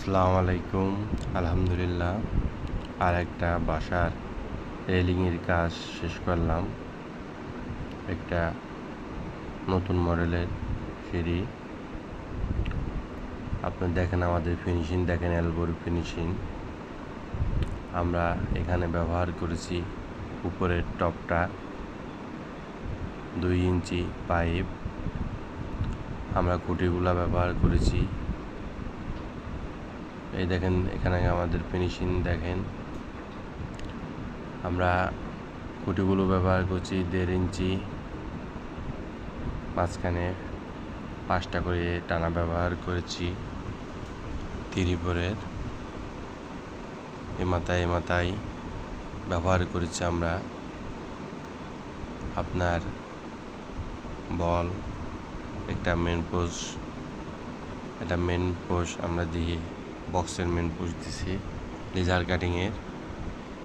আসসালামু আলাইকুম। আলহামদুলিল্লাহ, আর একটা বাসার রেলিংয়ের কাজ শেষ করলাম। একটা নতুন মডেলের সিঁড়ি। আপনি দেখেন, আমাদের ফিনিশিং দেখেন, এলবোর ফিনিশিং। আমরা এখানে ব্যবহার করেছি উপরের টপটা 2 ইঞ্চি পাইপ। আমরা খুঁটিগুলা ব্যবহার করেছি। এই দেখেন, এখানে আমাদের ফিনিশিং দেখেন। আমরা খুঁটিগুলো ব্যবহার করছি 1.5 ইঞ্চি, মাঝখানে 5টা করে টানা ব্যবহার করেছি। ত্রিপলের এ মাথায় ব্যবহার করেছি আমরা আপনার বল, একটা মেন পোস্ট, এটা মেন পোস্ট আমরা দিয়ে বক্সের মেন পোস্ট দিছি লেজার কাটিংয়ের।